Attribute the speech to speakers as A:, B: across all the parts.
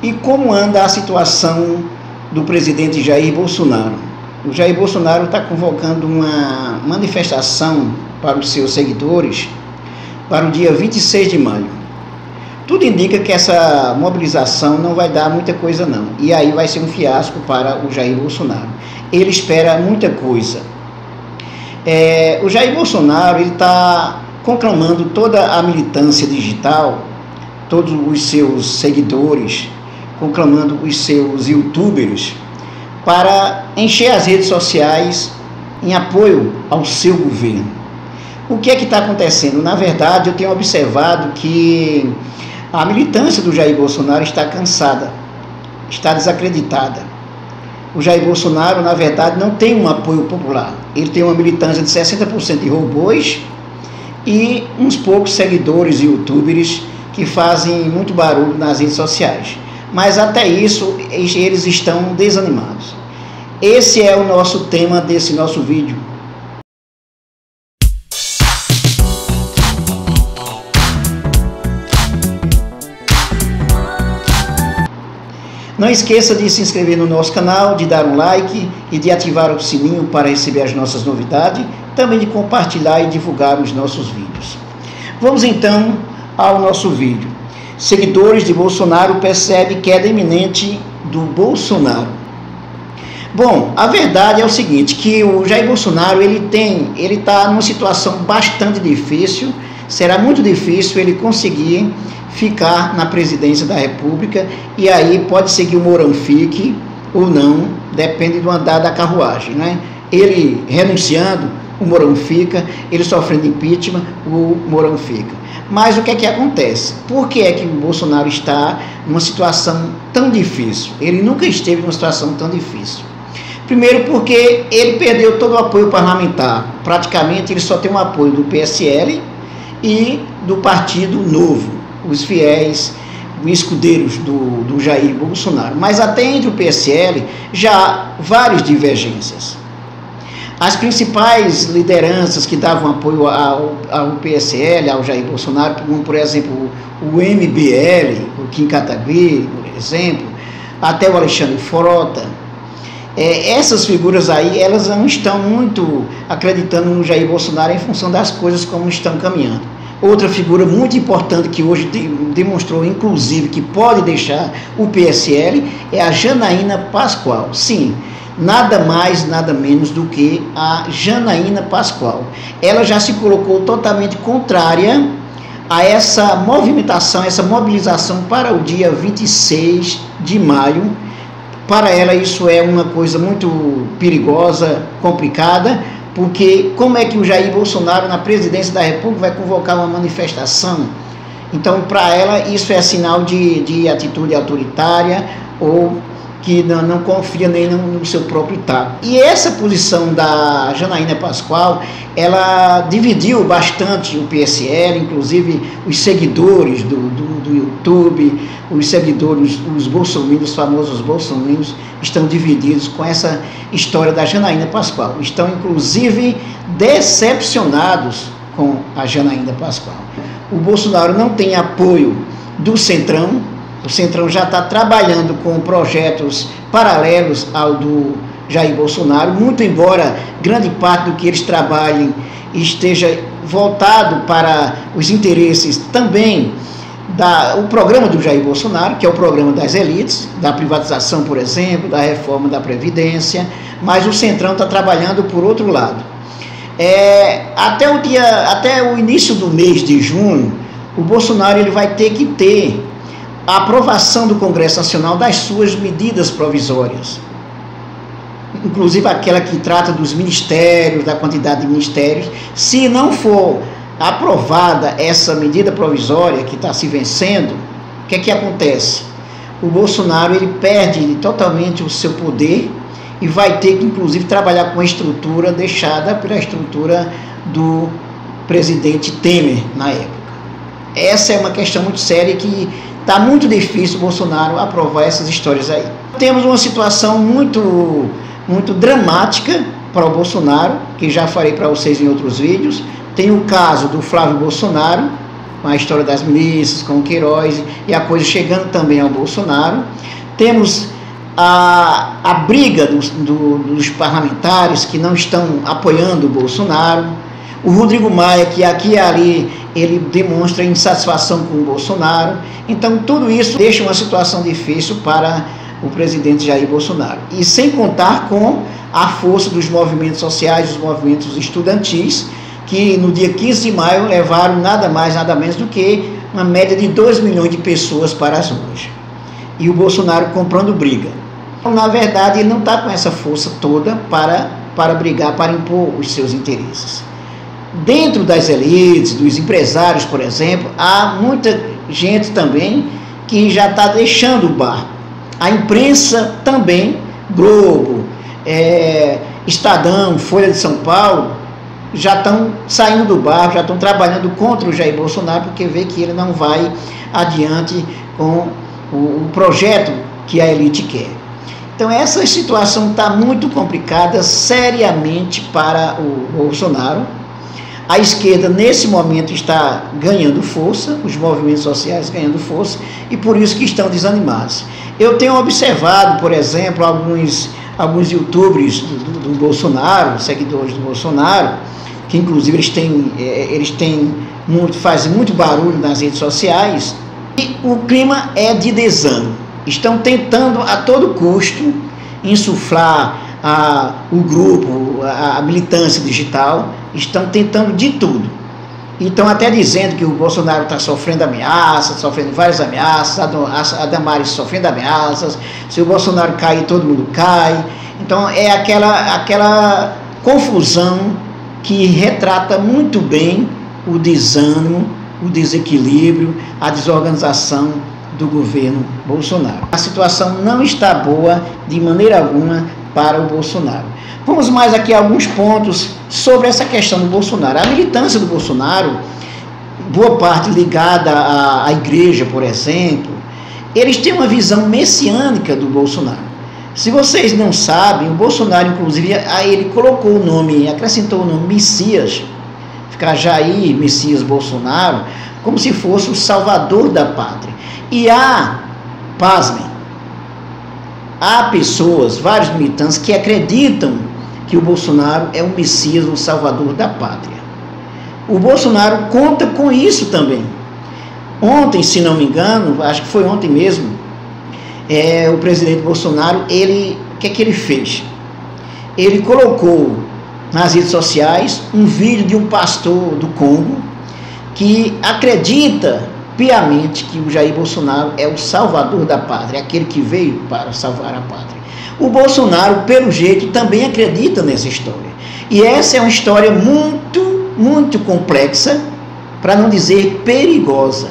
A: E como anda a situação do presidente Jair Bolsonaro? O Jair Bolsonaro está convocando uma manifestação para os seus seguidores para o dia 26 de maio. Tudo indica que essa mobilização não vai dar muita coisa não. E aí vai ser um fiasco para o Jair Bolsonaro. Ele espera muita coisa. O Jair Bolsonaro está conclamando toda a militância digital, todos os seus seguidores, conclamando os seus youtubers para encher as redes sociais em apoio ao seu governo. O que é que está acontecendo? Na verdade, eu tenho observado que a militância do Jair Bolsonaro está cansada, está desacreditada. O Jair Bolsonaro, na verdade, não tem um apoio popular. Ele tem uma militância de 60% de robôs e uns poucos seguidores youtubers que fazem muito barulho nas redes sociais. Mas até isso, eles estão desanimados. Esse é o nosso tema desse nosso vídeo. Não esqueça de se inscrever no nosso canal, de dar um like e de ativar o sininho para receber as nossas novidades, também de compartilhar e divulgar os nossos vídeos. Vamos então ao nosso vídeo. Seguidores de Bolsonaro percebem queda iminente do Bolsonaro. Bom, a verdade é o seguinte, que o Jair Bolsonaro ele está numa situação bastante difícil. Será muito difícil ele conseguir ficar na presidência da República, e aí pode ser que o Mourão fique ou não, depende do andar da carruagem, né? Ele renunciando, o Mourão fica, ele sofrendo impeachment, o Mourão fica. Mas o que é que acontece? Por que é que o Bolsonaro está numa situação tão difícil? Ele nunca esteve numa situação tão difícil. Primeiro porque ele perdeu todo o apoio parlamentar, praticamente ele só tem um apoio do PSL e do Partido Novo, os fiéis, os escudeiros do Jair Bolsonaro. Mas até entre o PSL já há várias divergências. As principais lideranças que davam apoio ao PSL, ao Jair Bolsonaro, como por exemplo o MBL, o Kim Kataguiri, por exemplo, até o Alexandre Frota, essas figuras aí, elas não estão muito acreditando no Jair Bolsonaro em função das coisas como estão caminhando. Outra figura muito importante que hoje demonstrou, inclusive, que pode deixar o PSL é a Janaína Pascoal. Sim, nada mais, nada menos do que a Janaína Pascoal. Ela já se colocou totalmente contrária a essa movimentação, essa mobilização para o dia 26 de maio. Para ela isso é uma coisa muito perigosa, complicada, porque como é que o Jair Bolsonaro na presidência da República vai convocar uma manifestação? Então, para ela, isso é sinal de atitude autoritária ou que não confia nem no seu próprio taco. E essa posição da Janaína Pascoal, ela dividiu bastante o PSL, inclusive os seguidores do YouTube, os seguidores, os bolsominions, os famosos bolsominions, estão divididos com essa história da Janaína Pascoal. Estão, inclusive, decepcionados com a Janaína Pascoal. O Bolsonaro não tem apoio do Centrão. O Centrão já está trabalhando com projetos paralelos ao do Jair Bolsonaro, muito embora grande parte do que eles trabalhem esteja voltado para os interesses também o programa do Jair Bolsonaro, que é o programa das elites, da privatização, por exemplo, da reforma da Previdência, mas o Centrão está trabalhando por outro lado. Até o início do mês de junho, o Bolsonaro ele vai ter que ter a aprovação do Congresso Nacional das suas medidas provisórias, inclusive aquela que trata dos ministérios, da quantidade de ministérios. Se não for aprovada essa medida provisória que está se vencendo, o que é que acontece? O Bolsonaro ele perde totalmente o seu poder e vai ter que, inclusive, trabalhar com a estrutura deixada pela estrutura do presidente Temer na época. Essa é uma questão muito séria que está muito difícil o Bolsonaro aprovar essas histórias aí. Temos uma situação muito dramática para o Bolsonaro, que já falei para vocês em outros vídeos. Tem o caso do Flávio Bolsonaro, a história das milícias, com o Queiroz, e a coisa chegando também ao Bolsonaro. Temos a briga dos parlamentares que não estão apoiando o Bolsonaro, o Rodrigo Maia, que aqui e ali ele demonstra insatisfação com o Bolsonaro. Então tudo isso deixa uma situação difícil para o presidente Jair Bolsonaro, e sem contar com a força dos movimentos sociais, dos movimentos estudantis, que no dia 15 de maio levaram nada mais, nada menos do que uma média de 2 milhões de pessoas para as ruas, e o Bolsonaro comprando briga. Então, na verdade, ele não está com essa força toda para brigar, para impor os seus interesses. Dentro das elites, dos empresários, por exemplo, há muita gente também que já está deixando o barco. A imprensa também, Globo, Estadão, Folha de São Paulo, já estão saindo do barco, já estão trabalhando contra o Jair Bolsonaro, porque vê que ele não vai adiante com o projeto que a elite quer. Então essa situação está muito complicada, seriamente, para o Bolsonaro. A esquerda, nesse momento, está ganhando força, os movimentos sociais ganhando força, e por isso que estão desanimados. Eu tenho observado, por exemplo, alguns youtubers do Bolsonaro, seguidores do Bolsonaro, que inclusive fazem muito barulho nas redes sociais, e o clima é de desânimo. Estão tentando a todo custo insuflar o grupo, a militância digital, estão tentando de tudo. E estão até dizendo que o Bolsonaro está sofrendo ameaças, sofrendo várias ameaças, a Damares sofrendo ameaças, se o Bolsonaro cair, todo mundo cai. Então é aquela confusão que retrata muito bem o desânimo, o desequilíbrio, a desorganização do governo Bolsonaro. A situação não está boa de maneira alguma para o Bolsonaro. Vamos mais aqui a alguns pontos sobre essa questão do Bolsonaro. A militância do Bolsonaro, boa parte ligada à igreja, por exemplo, eles têm uma visão messiânica do Bolsonaro. Se vocês não sabem, o Bolsonaro, inclusive, ele colocou o nome, acrescentou o nome Messias, ficar Jair Messias Bolsonaro, como se fosse o salvador da pátria. E pasmem, há pessoas, vários militantes, que acreditam que o Bolsonaro é o Messias, o salvador da pátria. O Bolsonaro conta com isso também. Ontem, se não me engano, acho que foi ontem mesmo, o presidente Bolsonaro, o que é que ele fez? Ele colocou nas redes sociais um vídeo de um pastor do Congo que acredita piamente que o Jair Bolsonaro é o salvador da pátria, aquele que veio para salvar a pátria. O Bolsonaro, pelo jeito, também acredita nessa história. E essa é uma história muito, muito complexa, para não dizer perigosa.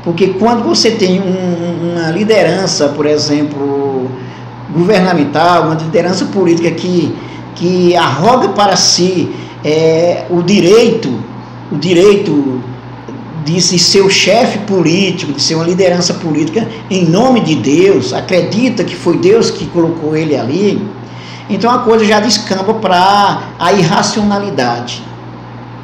A: Porque quando você tem uma liderança, por exemplo, governamental, uma liderança política que arroga para si o direito de ser o chefe político, de ser uma liderança política em nome de Deus, acredita que foi Deus que colocou ele ali, então a coisa já descamba para a irracionalidade.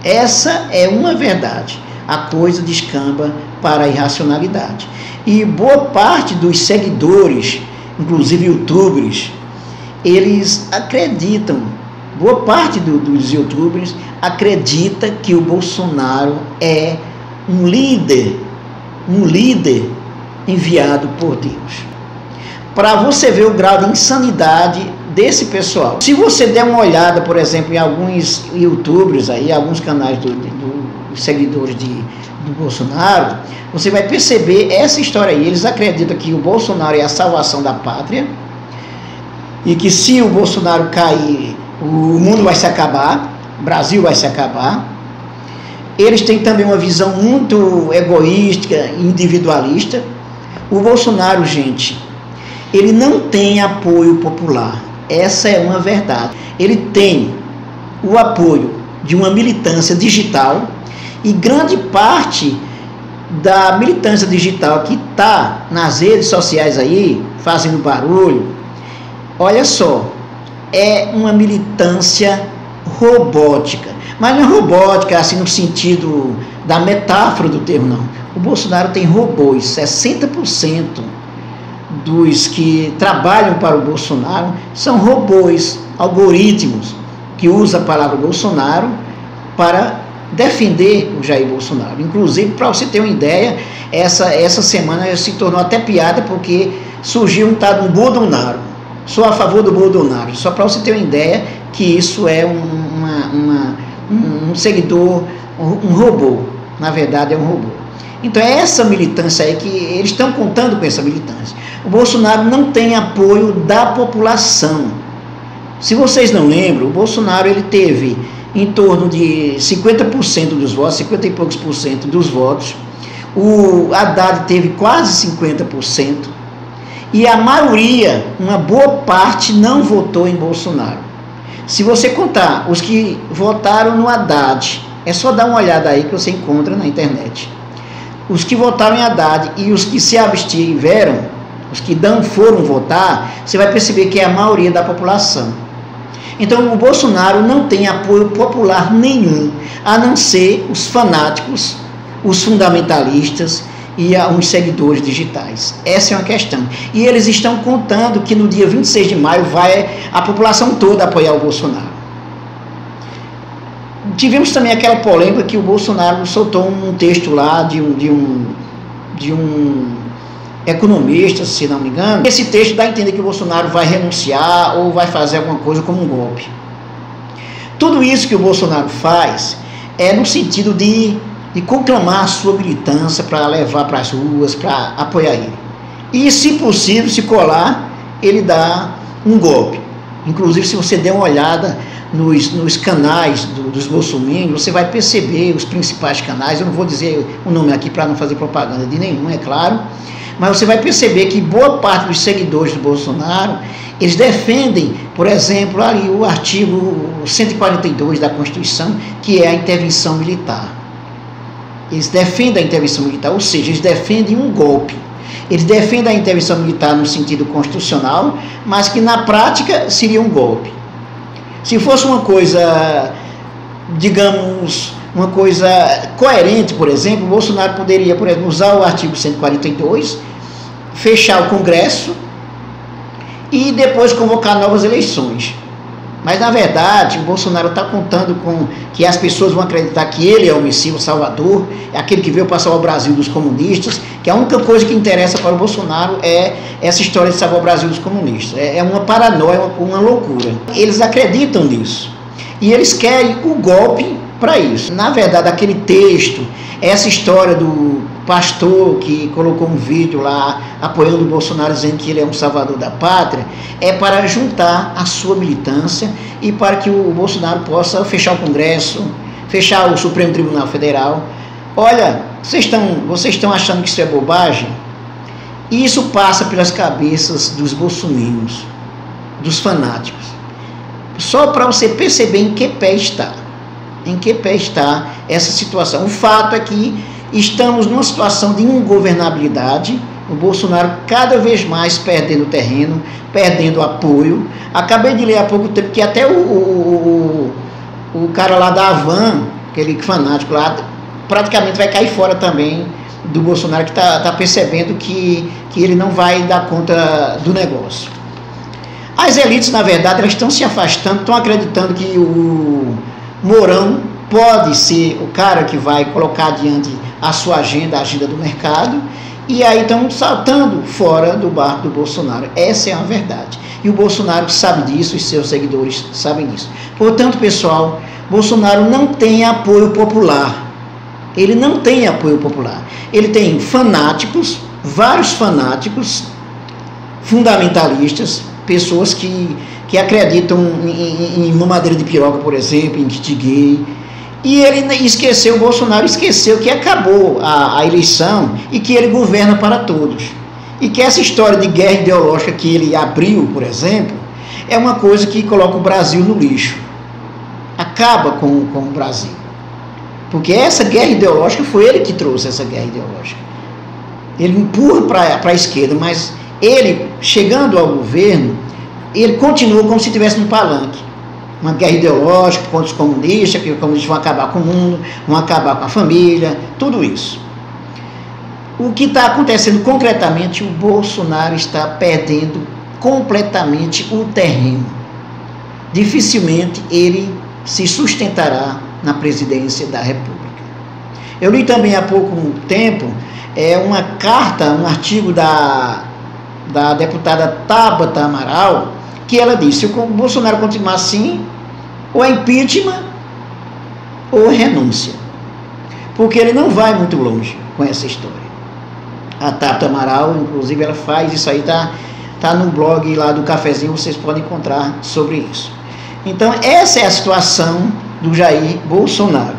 A: Essa é uma verdade, a coisa descamba para a irracionalidade. E boa parte dos seguidores, inclusive youtubers, eles acreditam, boa parte dos youtubers acredita que o Bolsonaro é um líder enviado por Deus. Para você ver o grau de insanidade desse pessoal. Se você der uma olhada, por exemplo, em alguns youtubers aí, alguns canais dos seguidores do Bolsonaro, você vai perceber essa história aí. Eles acreditam que o Bolsonaro é a salvação da pátria e que se o Bolsonaro cair, o mundo vai se acabar, o Brasil vai se acabar. Eles têm também uma visão muito egoísta, individualista. O Bolsonaro, gente, ele não tem apoio popular. Essa é uma verdade. Ele tem o apoio de uma militância digital, e grande parte da militância digital que está nas redes sociais aí, fazendo barulho, olha só, é uma militância robótica. Mas não é robótica assim no sentido da metáfora do termo, não. O Bolsonaro tem robôs. 60% dos que trabalham para o Bolsonaro são robôs, algoritmos, que usam a palavra Bolsonaro para defender o Jair Bolsonaro. Inclusive, para você ter uma ideia, essa semana se tornou até piada, porque surgiu um tal de Bolsonaro. Sou a favor do Bolsonaro. Só para você ter uma ideia que isso é um seguidor, um robô. Na verdade, é um robô. Então é essa militância aí que eles estão contando com essa militância. O Bolsonaro não tem apoio da população. Se vocês não lembram, o Bolsonaro ele teve em torno de 50% dos votos, 50 e poucos por cento dos votos. O Haddad teve quase 50%. E a maioria, uma boa parte, não votou em Bolsonaro. Se você contar os que votaram no Haddad, é só dar uma olhada aí que você encontra na internet. Os que votaram em Haddad e os que se abstiveram, os que não foram votar, você vai perceber que é a maioria da população. Então o Bolsonaro não tem apoio popular nenhum, a não ser os fanáticos, os fundamentalistas e uns seguidores digitais. Essa é uma questão. E eles estão contando que no dia 26 de maio vai a população toda apoiar o Bolsonaro. Tivemos também aquela polêmica que o Bolsonaro soltou um texto lá de um economista, se não me engano. Esse texto dá a entender que o Bolsonaro vai renunciar ou vai fazer alguma coisa como um golpe. Tudo isso que o Bolsonaro faz é no sentido de conclamar a sua militância para levar para as ruas, para apoiar ele. E, se possível, se colar, ele dá um golpe. Inclusive, se você der uma olhada nos canais dos bolsominions, você vai perceber os principais canais. Eu não vou dizer o nome aqui para não fazer propaganda de nenhum, é claro, mas você vai perceber que boa parte dos seguidores do Bolsonaro, eles defendem, por exemplo, ali o artigo 142 da Constituição, que é a intervenção militar. Eles defendem a intervenção militar, ou seja, eles defendem um golpe. Eles defendem a intervenção militar no sentido constitucional, mas que na prática seria um golpe. Se fosse uma coisa, digamos, uma coisa coerente, por exemplo, o Bolsonaro poderia, por exemplo, usar o artigo 142, fechar o Congresso e depois convocar novas eleições. Mas, na verdade, o Bolsonaro está contando com que as pessoas vão acreditar que ele é o Messias, o Salvador, é aquele que veio para salvar o Brasil dos comunistas, que a única coisa que interessa para o Bolsonaro é essa história de salvar o Brasil dos comunistas. É uma paranoia, uma loucura. Eles acreditam nisso. E eles querem o golpe para isso. Na verdade, aquele texto, essa história do pastor que colocou um vídeo lá apoiando o Bolsonaro, dizendo que ele é um salvador da pátria, é para juntar a sua militância e para que o Bolsonaro possa fechar o Congresso, fechar o Supremo Tribunal Federal. Olha, vocês estão achando que isso é bobagem? E isso passa pelas cabeças dos bolsominions, dos fanáticos. Só para você perceber em que pé está. Em que pé está essa situação. O fato é que estamos numa situação de ingovernabilidade, o Bolsonaro cada vez mais perdendo terreno, perdendo apoio. Acabei de ler há pouco tempo que até o cara lá da Havan, aquele fanático lá, praticamente vai cair fora também do Bolsonaro, que está percebendo que ele não vai dar conta do negócio. As elites, na verdade, elas estão se afastando, estão acreditando que o Mourão pode ser o cara que vai colocar adiante a sua agenda, a agenda do mercado, e aí estão saltando fora do barco do Bolsonaro. Essa é a verdade. E o Bolsonaro sabe disso, e seus seguidores sabem disso. Portanto, pessoal, Bolsonaro não tem apoio popular. Ele não tem apoio popular. Ele tem fanáticos, vários fanáticos, fundamentalistas, pessoas que acreditam em mamadeira de piroca, por exemplo, em kit gay. E ele esqueceu, o Bolsonaro esqueceu que acabou a eleição e que ele governa para todos. E que essa história de guerra ideológica que ele abriu, por exemplo, é uma coisa que coloca o Brasil no lixo. Acaba com o Brasil. Porque essa guerra ideológica foi ele que trouxe essa guerra ideológica. Ele empurra para a esquerda, mas ele, chegando ao governo, ele continua como se estivesse no palanque. uma guerra ideológica contra os comunistas, que os comunistas vão acabar com o mundo, vão acabar com a família, tudo isso. O que está acontecendo concretamente, o Bolsonaro está perdendo completamente o terreno. Dificilmente ele se sustentará na presidência da República. Eu li também há pouco tempo uma carta, um artigo da deputada Tabata Amaral, que ela disse: se o Bolsonaro continuar assim, ou é impeachment ou renúncia, porque ele não vai muito longe com essa história. A Tabata Amaral, inclusive, ela faz isso aí, tá no blog lá do Cafezinho, vocês podem encontrar sobre isso. Então, essa é a situação do Jair Bolsonaro.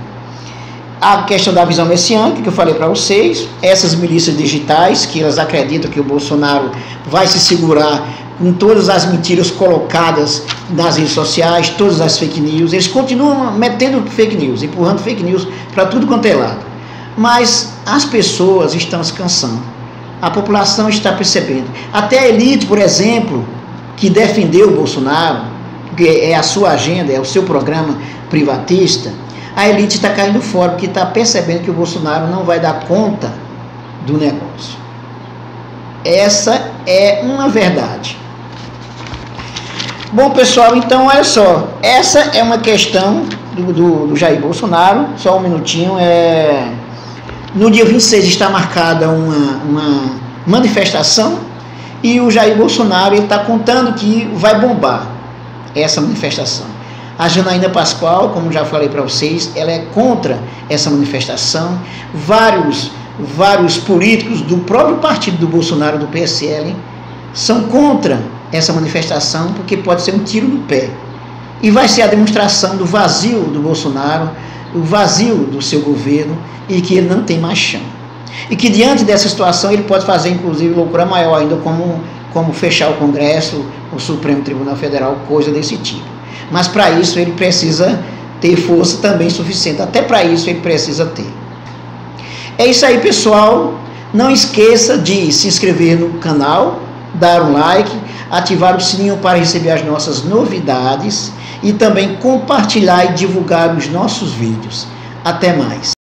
A: A questão da visão messiânica, que eu falei para vocês, essas milícias digitais, que elas acreditam que o Bolsonaro vai se segurar com todas as mentiras colocadas nas redes sociais, todas as fake news, eles continuam metendo fake news, empurrando fake news para tudo quanto é lado. Mas as pessoas estão se cansando, a população está percebendo. Até a elite, por exemplo, que defendeu o Bolsonaro, que é a sua agenda, é o seu programa privatista, a elite está caindo fora, porque está percebendo que o Bolsonaro não vai dar conta do negócio. Essa é uma verdade. Bom, pessoal, então olha só, essa é uma questão do Jair Bolsonaro. Só um minutinho. No dia 26 está marcada uma manifestação, e o Jair Bolsonaro está contando que vai bombar essa manifestação. A Janaína Pascoal, como já falei para vocês, ela é contra essa manifestação. Vários políticos do próprio partido do Bolsonaro, do PSL, são contra essa manifestação, porque pode ser um tiro no pé. E vai ser a demonstração do vazio do Bolsonaro, o vazio do seu governo, e que ele não tem mais chão. E que diante dessa situação ele pode fazer, inclusive, loucura maior ainda, como fechar o Congresso, o Supremo Tribunal Federal, coisa desse tipo. Mas para isso ele precisa ter força também suficiente. Até para isso ele precisa ter. É isso aí, pessoal. Não esqueça de se inscrever no canal, dar um like, ativar o sininho para receber as nossas novidades e também compartilhar e divulgar os nossos vídeos. Até mais.